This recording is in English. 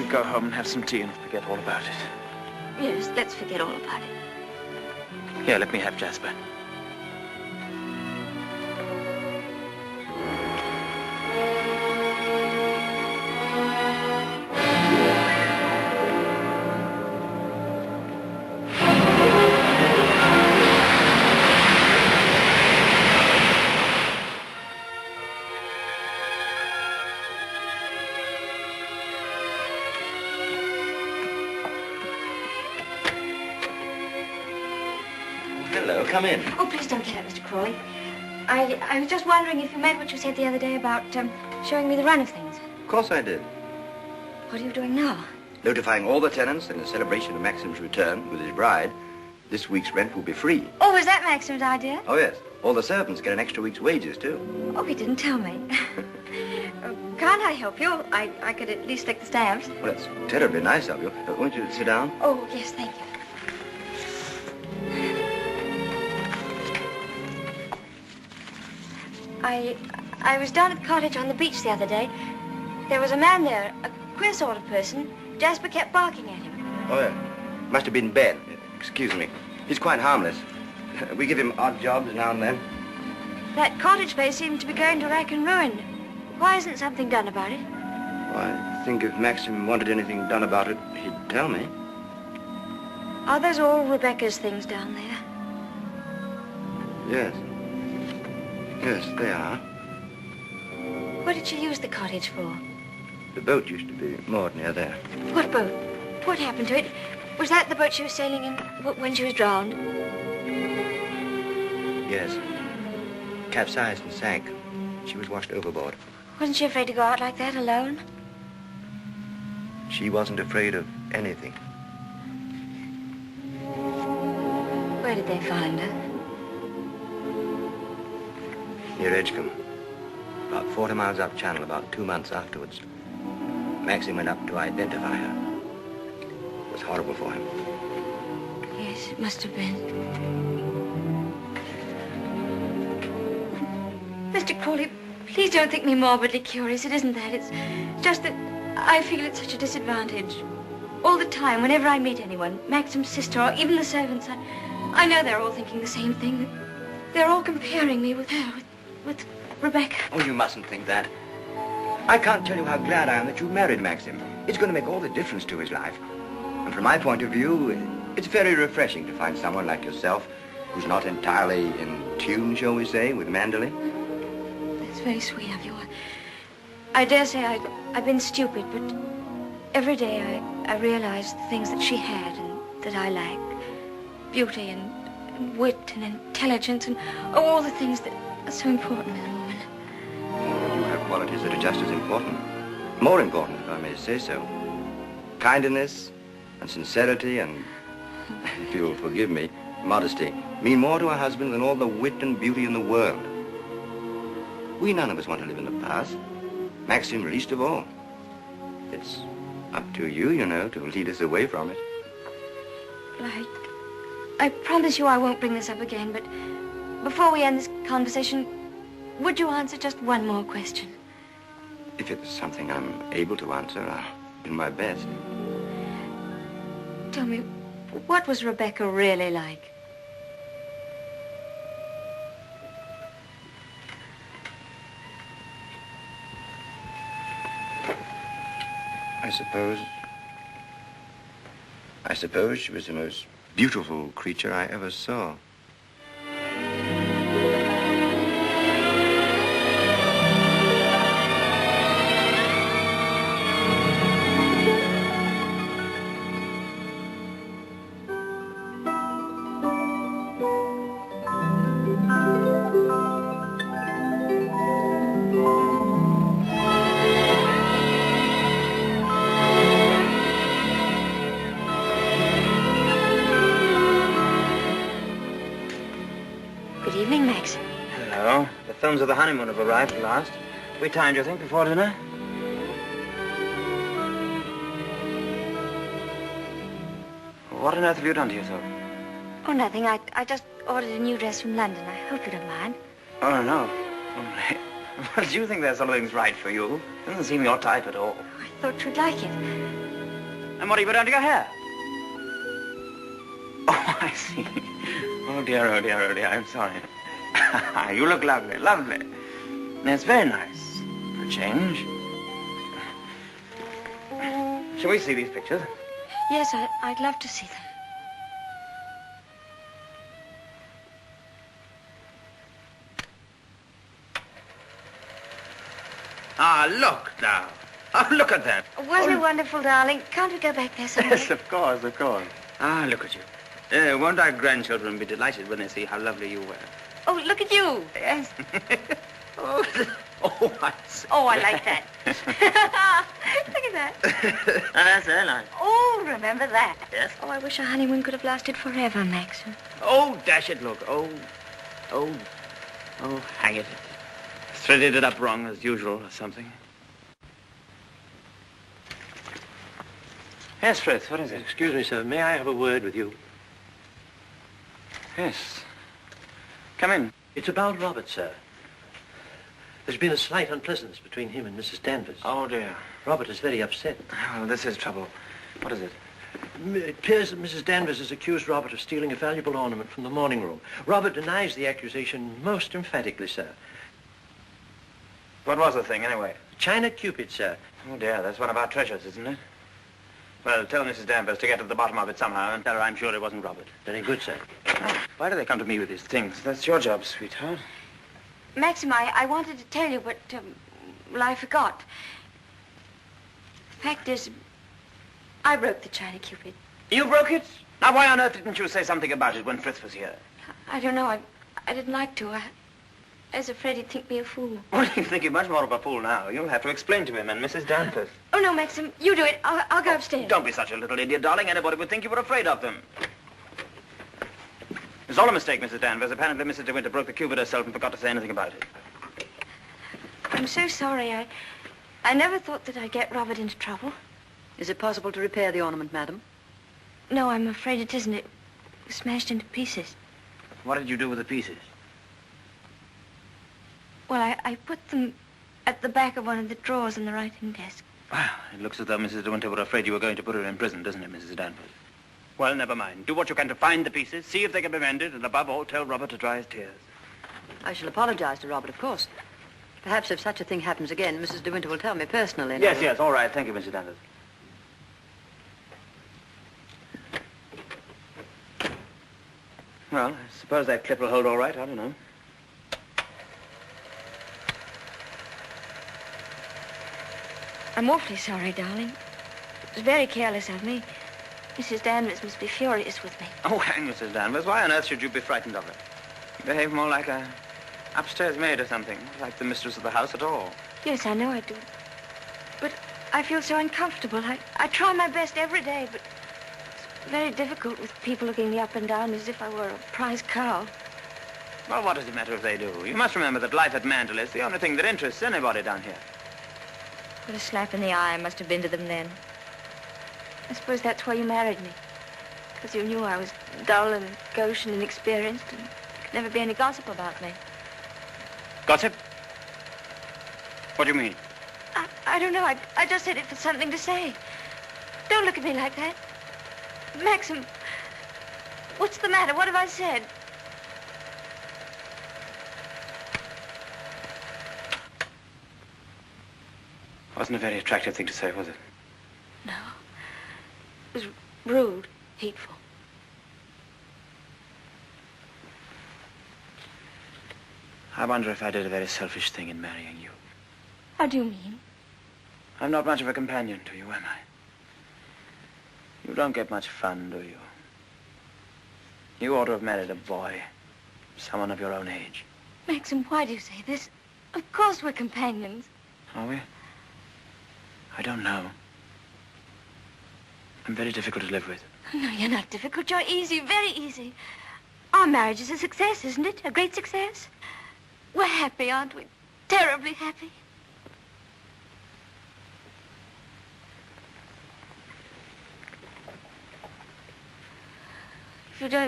go home and have some tea and forget all about it. Yes, let's forget all about it. Here, let me have Jasper. Come in. Oh, please don't get up, Mr. Crawley. I was just wondering if you meant what you said the other day about showing me the run of things. Of course I did. What are you doing now? Notifying all the tenants in the celebration of Maxim's return with his bride, this week's rent will be free. Oh, was that Maxim's idea? Oh, yes. All the servants get an extra week's wages, too. Oh, he didn't tell me. Can't I help you? I could at least lick the stamps. Well, that's terribly nice of you. Won't you sit down? Oh, yes, thank you. I was down at the cottage on the beach the other day. There was a man there, a queer sort of person. Jasper kept barking at him. Oh, yeah. Must have been Ben. Excuse me. He's quite harmless. We give him odd jobs now and then. That cottage place seemed to be going to rack and ruin. Why isn't something done about it? Well, I think if Maxim wanted anything done about it, he'd tell me. Are those all Rebecca's things down there? Yes. Yes, they are. What did she use the cottage for? The boat used to be moored near there. What boat? What happened to it? Was that the boat she was sailing in when she was drowned? Yes. Capsized and sank. She was washed overboard. Wasn't she afraid to go out like that alone? She wasn't afraid of anything. Where did they find her? Near Edgecombe. About 40 miles up channel, about 2 months afterwards. Maxim went up to identify her. It was horrible for him. Yes, it must have been. Mr. Crawley, please don't think me morbidly curious. It isn't that. It's just that I feel at such a disadvantage. All the time, whenever I meet anyone, Maxim's sister or even the servants, I know they're all thinking the same thing. They're all comparing me with her, with Rebecca. Oh, you mustn't think that. I can't tell you how glad I am that you married Maxim. It's going to make all the difference to his life. And from my point of view, it's very refreshing to find someone like yourself who's not entirely in tune, shall we say, with Manderley. That's very sweet of you. I dare say I've been stupid, but every day I realize the things that she had and that I lack. Beauty and wit and intelligence and all the things that are so important in a woman. Well, you have qualities that are just as important. More important, if I may say so. Kindness and sincerity and, if you'll forgive me, modesty mean more to a husband than all the wit and beauty in the world. We none of us want to live in the past. Maxim least of all. It's up to you, you know, to lead us away from it. I promise you I won't bring this up again, but before we end this conversation, would you answer just one more question? If it's something I'm able to answer, I'll do my best. Tell me, what was Rebecca really like? I suppose she was the most beautiful creature I ever saw. Films of the honeymoon have arrived at last. We timed, you think, before dinner? What on earth have you done to yourself? Oh, nothing. I just ordered a new dress from London. I hope you don't mind. Oh, no. Well, do you think there's something's right for you? Doesn't seem your type at all. Oh, I thought you'd like it. And what have you done to your hair? Oh, I see. Oh, dear, oh, dear, oh, dear. I'm sorry. You look lovely, lovely. That's very nice. For a change. Shall we see these pictures? Yes, I'd love to see them. Ah, look now. Oh, look at that. Wasn't it wonderful, darling? Can't we go back there someday? Yes, of course, of course. Ah, look at you. Won't our grandchildren be delighted when they see how lovely you were? Oh, look at you. Yes. Oh, I see. Oh, I like that. Look at that. That's very nice. Oh, remember that. Yes. Oh, I wish our honeymoon could have lasted forever, Maxim. Oh, dash it, look. Oh, hang it. Threaded it up wrong as usual or something. Yes, Fritz, what is it? Excuse me, sir. May I have a word with you? Yes. Come in. It's about Robert, sir. There's been a slight unpleasantness between him and Mrs. Danvers. Oh, dear. Robert is very upset. Well, this is trouble. What is it? It appears that Mrs. Danvers has accused Robert of stealing a valuable ornament from the morning room. Robert denies the accusation most emphatically, sir. What was the thing, anyway? China Cupid, sir. Oh, dear, that's one of our treasures, isn't it? Well, tell Mrs. Danvers to get to the bottom of it somehow and tell her I'm sure it wasn't Robert. Very good, sir. Oh, why do they come to me with these things? That's your job, sweetheart. Maxim, I wanted to tell you, but, well, I forgot. The fact is, I broke the China Cupid. You broke it? Now, why on earth didn't you say something about it when Fritz was here? I don't know. I didn't like to. I was afraid he'd think me a fool. Well, you think you're much more of a fool now. You'll have to explain to him and Mrs. Danvers. Oh, no, Maxim, you do it. I'll go upstairs. Don't be such a little idiot, darling. Anybody would think you were afraid of them. It's all a mistake, Mrs. Danvers. Apparently, Mrs. De Winter broke the cupid herself and forgot to say anything about it. I'm so sorry. I never thought that I'd get Robert into trouble. Is it possible to repair the ornament, madam? No, I'm afraid it isn't. It was smashed into pieces. What did you do with the pieces? Well, I put them at the back of one of the drawers in the writing desk. Well, it looks as though Mrs. De Winter were afraid you were going to put her in prison, doesn't it, Mrs. Danvers? Well, never mind. Do what you can to find the pieces, see if they can be mended, and above all, tell Robert to dry his tears. I shall apologize to Robert, of course. Perhaps if such a thing happens again, Mrs. De Winter will tell me personally. Yes, yes, all right. Thank you, Mrs. Danvers. Well, I suppose that clip will hold all right. I don't know. I'm awfully sorry, darling. It was very careless of me. Mrs. Danvers must be furious with me. Oh, hang Mrs. Danvers. Why on earth should you be frightened of her? You behave more like a upstairs maid or something, like the mistress of the house at all. Yes, I know I do. But I feel so uncomfortable. I try my best every day, but it's very difficult with people looking me up and down as if I were a prize cow. Well, what does it matter if they do? You must remember that life at Mandel is the only thing that interests anybody down here. What a slap in the eye I must have been to them then. I suppose that's why you married me. Because you knew I was dull and gauche and inexperienced and there could never be any gossip about me. Gossip? What do you mean? I don't know. I just said it for something to say. Don't look at me like that. Maxim, what's the matter? What have I said? Wasn't a very attractive thing to say, was it? No. It was rude, hateful. I wonder if I did a very selfish thing in marrying you. How do you mean? I'm not much of a companion to you, am I? You don't get much fun, do you? You ought to have married a boy. Someone of your own age. Maxim, why do you say this? Of course we're companions. Are we? I don't know. I'm very difficult to live with. No, you're not difficult. You're easy, very easy. Our marriage is a success, isn't it? A great success? We're happy, aren't we? Terribly happy. If you don't